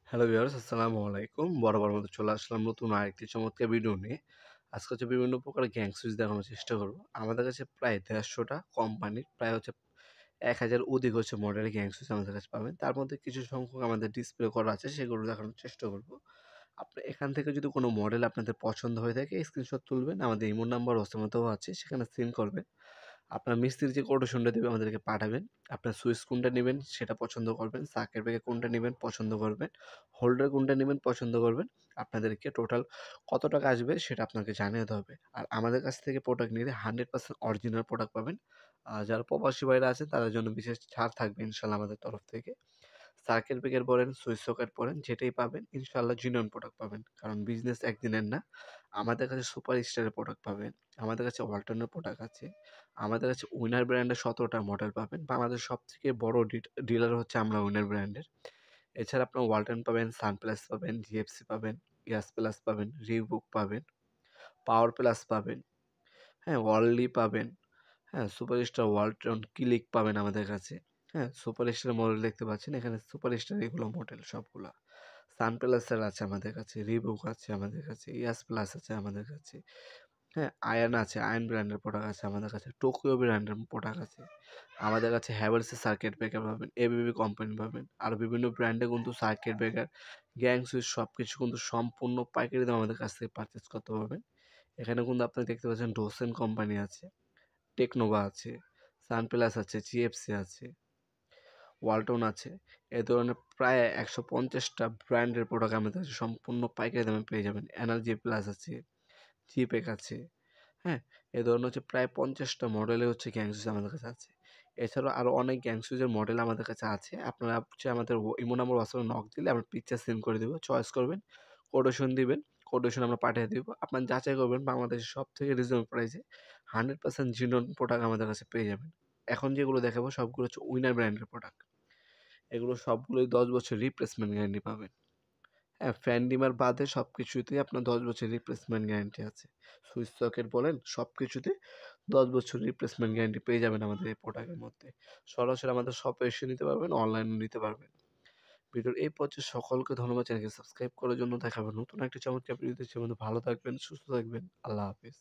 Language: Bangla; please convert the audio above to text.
হ্যালো ভিউয়ার্স, আসসালামু আলাইকুম। বরাবর মতো চলে আসলাম নতুন আরেকটি চমৎকার ভিডিও নিয়ে। আজকে হচ্ছে বিভিন্ন প্রকার গ্যাং সুইচ দেখানোর চেষ্টা করব। আমাদের কাছে প্রায় ১৫০টা কোম্পানির প্রায় হচ্ছে ১,০০০ অধিক হচ্ছে মডেলের গ্যাং সুইচ আমাদের কাছে পাবেন। তার মধ্যে কিছু সংখ্যক আমাদের ডিসপ্লে করা আছে, সেগুলো দেখানোর চেষ্টা করব। আপনি এখান থেকে যদি কোনো মডেল আপনাদের পছন্দ হয়ে থাকে স্ক্রিনশট তুলবেন, আমাদের ইমো নাম্বার হোয়াটসঅ্যাপ মতো আছে, সেখানে সেন্ড করবেন। আপনার মিস্ত্রি যে কোটেশনটা দেবে আমাদেরকে পাঠাবেন। আপনার সুইচ কোনটা নেবেন সেটা পছন্দ করবেন, সার্কিট ব্রেকার কোনটা নেবেন পছন্দ করবেন, হোল্ডার কোনটা নেবেন পছন্দ করবেন। আপনাদেরকে টোটাল কত টাকা আসবে সেটা আপনাকে জানিয়ে দিতে হবে। আর আমাদের কাছ থেকে প্রোডাক্ট নিলে 100% অরিজিনাল প্রোডাক্ট পাবেন। যারা প্রবাসী ভাইরা আছে তাদের জন্য বিশেষ ছাড় থাকবে ইনশাআল্লাহ আমাদের তরফ থেকে। সার্কিট ব্রেকার বলেন, সুইচ সকেট বলেন, যেটাই পাবেন ইনশাআল্লাহ জেনুইন প্রোডাক্ট পাবেন। কারণ বিজনেস একদিনের না। আমাদের কাছে সুপার স্টারের প্রোডাক্ট পাবেন, আমাদের কাছে ওয়ালটনের প্রোডাক্ট আছে, আমাদের কাছে উইনার ব্র্যান্ডের ১৭টা মডেল পাবেন। বাংলাদেশের সবথেকে বড় ডিলার হচ্ছে আমরা উইনার ব্র্যান্ডের। এছাড়া আপনার ওয়ালটন পাবেন, সানপ্লাস পাবেন, জিএফসি পাবেন, ইয়াস প্লাস পাবেন, রিবুক পাবেন, পাওয়ার প্লাস পাবেন, হ্যাঁ, ওয়ার্ল্ডলি পাবেন, হ্যাঁ, সুপারস্টার ওয়ালটন ক্লিক পাবেন আমাদের কাছে। হ্যাঁ, সুপারস্টার মডেল দেখতে পাচ্ছেন এখানে, সুপারস্টার এগুলো মডেল সবগুলা। সানপ্লাসের আছে আমাদের কাছে, রিবুক আছে আমাদের কাছে, ইয়াস প্লাস আছে আমাদের কাছে, হ্যাঁ, আয়ান আছে, আয়ান ব্র্যান্ডের প্রোডাক্ট আছে আমাদের কাছে, টোকিও ব্র্যান্ডের প্রোডাক্ট আছে আমাদের কাছে, হ্যাভেলসের সার্কিট ব্রেকার পাবেন, এবিবি কোম্পানি পাবেন, আরও বিভিন্ন ব্র্যান্ডে কিন্তু সার্কিট ব্রেকার, গ্যাং সুইচ সব কিছু কিন্তু সম্পূর্ণ পাইকারি দামে আমাদের কাছ থেকে পারচেস করতে পারবেন। এখানে কিন্তু আপনি দেখতে পাচ্ছেন ডোসেন কোম্পানি আছে, টেকনোভা আছে, সানপ্লাস আছে, জিএফসি আছে, ওয়ালটন আছে। এ ধরনের প্রায় ১৫০টা ব্র্যান্ডের প্রোডাক্ট আমাদের কাছে সম্পূর্ণ পাইকারি দামে পেয়ে যাবেন। এনার্জি প্লাস আছে, জিপেক আছে, হ্যাঁ? এ ধরনের হচ্ছে প্রায় ৫০টা মডেলের হচ্ছে গ্যাং সুইচ আমাদের কাছে আছে। এছাড়াও আরও অনেক গ্যাং সুইচের মডেল আমাদের কাছে আছে। আপনারা হচ্ছে আমাদের ইমো নাম্বার হোয়াটসঅ্যাপে নক দিলে আমরা পিকচার সেন্ড করে দেবো। চয়েস করবেন, কোটেশন দিবেন, কোটেশন আমরা পাঠিয়ে দিব। আপনারা যাচাই করবেন বাংলাদেশের সবথেকে রিজনেবল প্রাইসে 100% জিনোন প্রোডাক্ট আমাদের কাছে পেয়ে যাবেন। এখন যেগুলো দেখাবো সবগুলো হচ্ছে উইনার ব্র্যান্ডের প্রোডাক্ট। এগুলো সবগুলোই ১০ বছর রিপ্লেসমেন্ট গ্যারান্টি পাবেন। হ্যাঁ, ফ্যান ডিমার বাদে সবকিছুতেই আপনার ১০ বছর রিপ্লেসমেন্ট গ্যারান্টি আছে। সুইচ সকেট বলেন সবকিছুতে 10 বছর রিপ্লেসমেন্ট গ্যারান্টি পেয়ে যাবেন আমাদের এই প্রোডাক্টের মধ্যে। সরাসরি আমাদের শপে এসে নিতে পারবেন, অনলাইনেও নিতে পারবেন। ভিডিওর এই পর্যায়ে সকলকে ধন্যবাদ, চ্যানেলকে সাবস্ক্রাইব করার জন্য। দেখা হবে নতুন একটা চমৎকার ভিডিওতে। সে পর্যন্ত ভালো থাকবেন, সুস্থ থাকবেন। আল্লাহ হাফেজ।